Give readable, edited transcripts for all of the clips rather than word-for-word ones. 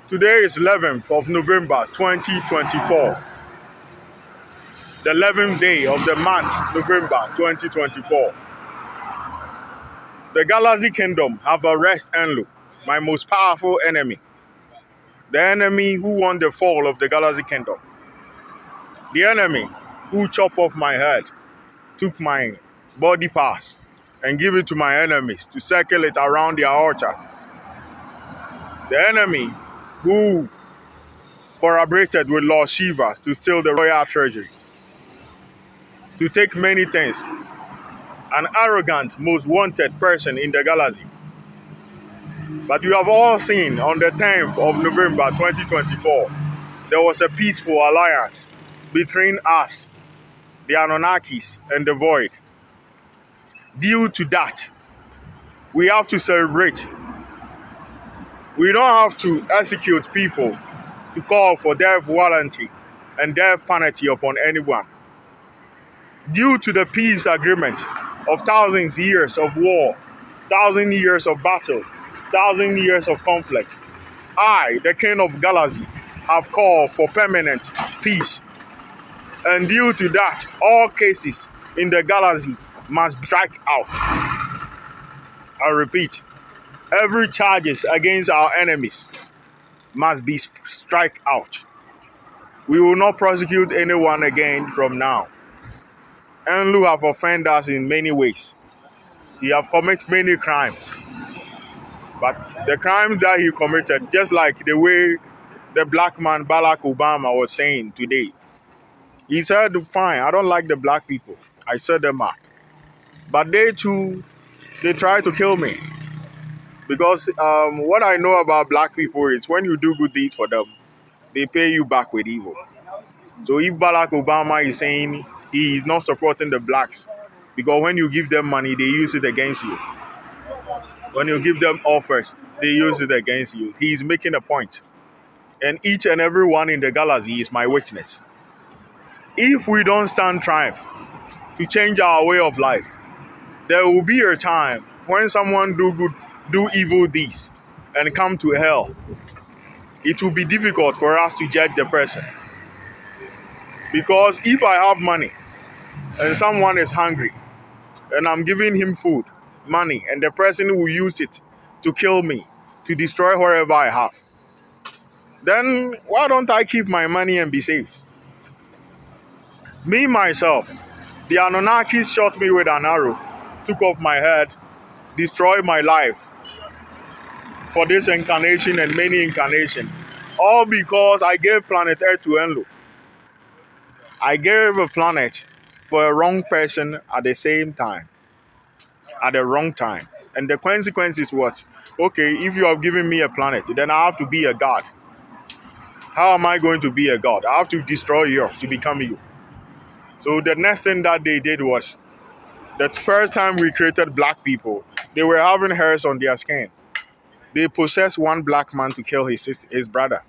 Today is 11th of November 2024. The 11th day of the month, November 2024. The Galaxy Kingdom have arrested Enlu, my most powerful enemy. The enemy who won the fall of the Galaxy Kingdom. The enemy who chopped off my head, took my body parts, and give it to my enemies to circle it around their altar. The enemy who collaborated with Lord Shiva to steal the royal treasury, to take many things. An arrogant, most wanted person in the galaxy. But you have all seen on the 10th of November 2024, there was a peaceful alliance between us, the Anunnakis, and the Void. Due to that, we have to celebrate. We don't have to execute people to call for death warranty and death penalty upon anyone. Due to the peace agreement of thousands years of war, 1,000 years of battle, 1,000 years of conflict, I, the King of Galaxy, have called for permanent peace. And due to that, all cases in the galaxy must strike out. I repeat, every charges against our enemies must be strike out. We will not prosecute anyone again from now. Enlu have offended us in many ways. He have committed many crimes. But the crimes that he committed, just like the way the black man Barack Obama was saying today, he said, fine, I don't like the black people. I set them up. But they too, they try to kill me. Because what I know about black people is when you do good deeds for them, they pay you back with evil. So if Barack Obama is saying he is not supporting the blacks, because when you give them money, they use it against you. When you give them offers, they use it against you. He is making a point. And each and every one in the galaxy is my witness. If we don't stand triumph to change our way of life, there will be a time when someone do evil deeds and come to hell. It will be difficult for us to judge the person. Because if I have money and someone is hungry and I'm giving him food, money, and the person will use it to kill me, to destroy whatever I have, then why don't I keep my money and be safe? Me, myself, the Anunnakis shot me with an arrow, took off my head, destroyed my life for this incarnation and many incarnations, all because I gave planet Earth to Enlu. I gave a planet for a wrong person at the same time, at the wrong time. And the consequence is what? Okay, if you have given me a planet, then I have to be a god. How am I going to be a god? I have to destroy yours to become you. So the next thing that they did was, the first time we created black people, they were having hairs on their skin. They possessed one black man to kill his brother.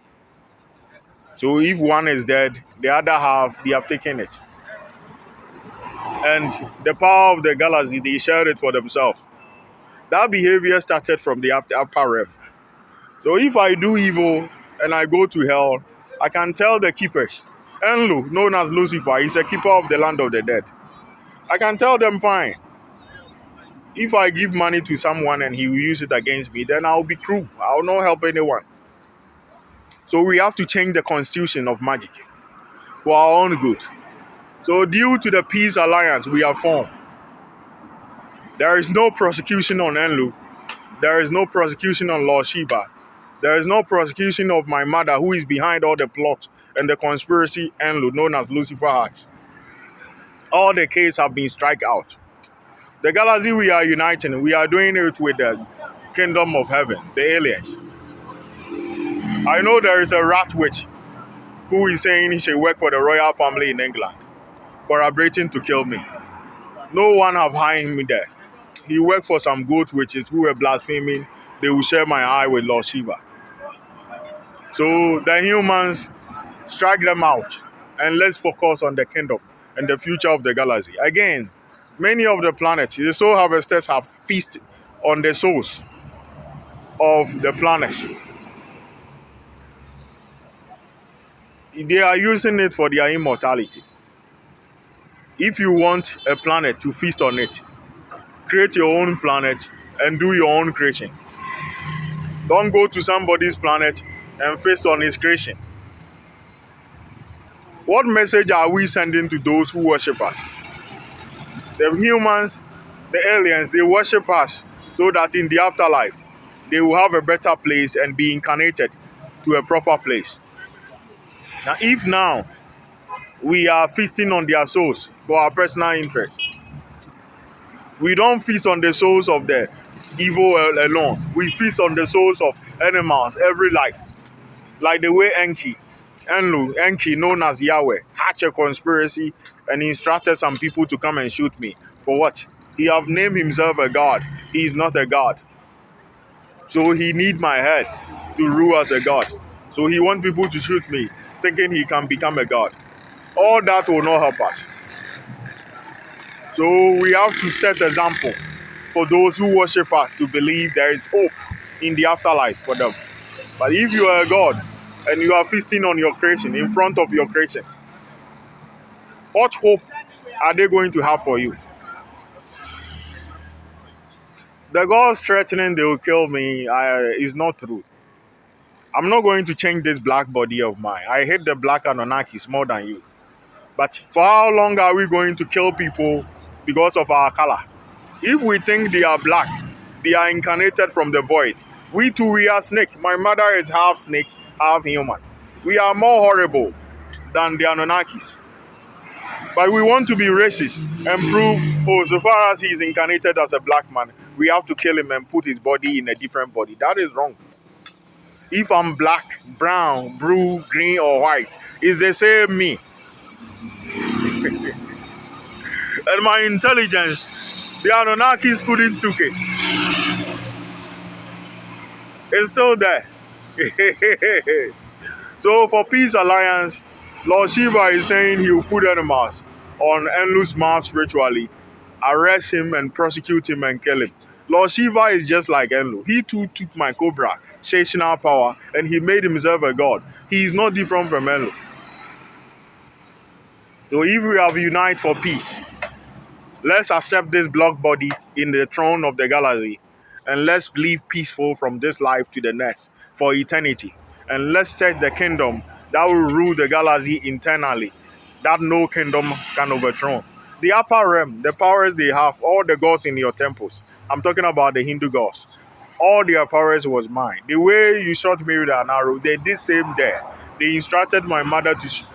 So if one is dead, the other half, they have taken it. And the power of the galaxy, they shared it for themselves. That behavior started from the upper realm. So if I do evil and I go to hell, I can tell the keepers, Enlu, known as Lucifer, is a keeper of the land of the dead. I can tell them, fine. If I give money to someone and he will use it against me, then I'll be cruel. I'll not help anyone. So we have to change the constitution of magic for our own good. So due to the peace alliance we have formed, there is no prosecution on Enlu. There is no prosecution on Lord Shiva. There is no prosecution of my mother, who is behind all the plot and the conspiracy Enlu, known as Lucifer, has. All the cases have been struck out. The galaxy we are uniting, we are doing it with the kingdom of heaven, the aliens. I know there is a rat witch who is saying he should work for the royal family in England, collaborating to kill me. No one have hired me there. He worked for some goat witches who were blaspheming. They will share my eye with Lord Shiva. So the humans, strike them out, and let's focus on the kingdom and the future of the galaxy. Again, many of the planets, the soul harvesters have feasted on the souls of the planets. They are using it for their immortality. If you want a planet to feast on it, create your own planet and do your own creation. Don't go to somebody's planet and feast on his creation. What message are we sending to those who worship us? The humans, the aliens, they worship us so that in the afterlife, they will have a better place and be incarnated to a proper place. Now, if now we are feasting on their souls for our personal interest, we don't feast on the souls of the evil alone. We feast on the souls of animals, every life. Like the way Enki, known as Yahweh, hatched a conspiracy and instructed some people to come and shoot me. For what? He have named himself a god. He is not a god. So he need my head to rule as a god. So he want people to shoot me, thinking he can become a god. All that will not help us. So we have to set example for those who worship us to believe there is hope in the afterlife for them. But if you are a god and you are feasting on your creation, in front of your creation, what hope are they going to have for you? The gods threatening they will kill me is not true. I'm not going to change this black body of mine. I hate the black Anunnakis more than you. But for how long are we going to kill people because of our color? If we think they are black, they are incarnated from the void. We too, we are snake. My mother is half snake, half human. We are more horrible than the Anunnakis. But we want to be racist and prove, so far as he is incarnated as a black man, we have to kill him and put his body in a different body. That is wrong. If I'm black, brown, blue, green, or white, it's the same me. And my intelligence, the Anunnakis couldn't took it. It's still there. So for Peace Alliance, Lord Shiva is saying he will put animals on Enlu's mouth spiritually, arrest him and prosecute him and kill him. Lord Shiva is just like Enlu. He too took my cobra, Sheshna power, and he made himself a god. He is not different from Enlu. So if we have unite for peace, let's accept this block body in the throne of the galaxy, and let's live peaceful from this life to the next for eternity. And let's set the kingdom that will rule the galaxy internally, that no kingdom can overthrow. The upper realm, the powers they have, all the gods in your temples. I'm talking about the Hindu gods. All their powers was mine. The way you shot me with an arrow, they did same there. They instructed my mother to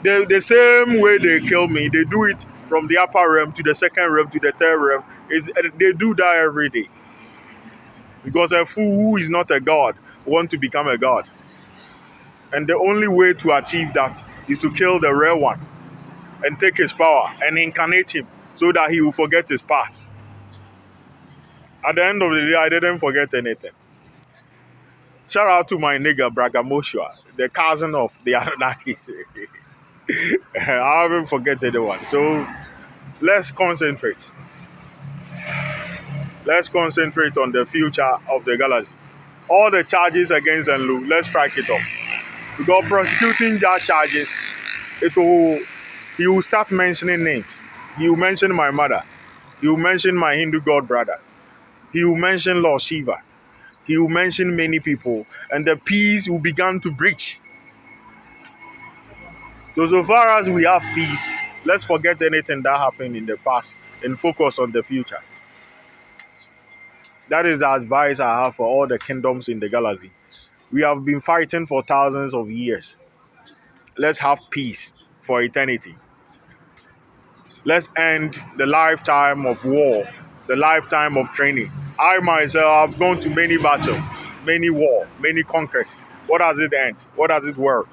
the same way they kill me, they do it from the upper realm to the second realm to the third realm. They do that every day. Because a fool who is not a god wants to become a god. And the only way to achieve that is to kill the real one and take his power and incarnate him so that he will forget his past. At the end of the day, I didn't forget anything. Shout out to my nigga Bragamoshua, the cousin of the Anunnakis. I haven't forget anyone. So let's concentrate. Let's concentrate on the future of the galaxy. All the charges against Enlu, let's strike it off. Because prosecuting that charges, he will start mentioning names. He will mention my mother. He will mention my Hindu god brother. He will mention Lord Shiva. He will mention many people. And the peace will begin to breach. So far as we have peace, let's forget anything that happened in the past and focus on the future. That is the advice I have for all the kingdoms in the galaxy. We have been fighting for thousands of years. Let's have peace for eternity. Let's end the lifetime of war, the lifetime of training. I myself have gone to many battles, many war, many conquests. What does it end? What does it work?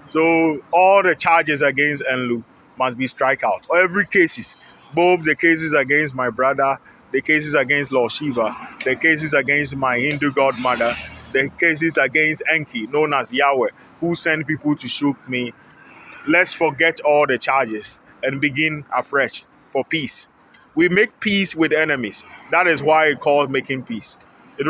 So all the charges against Enlu must be strike out. Every cases, both the cases against my brother, the cases against Lord Shiva, the cases against my Hindu godmother, the cases against Enki, known as Yahweh, who sent people to shoot me. Let's forget all the charges and begin afresh for peace. We make peace with enemies. That is why it's called making peace. It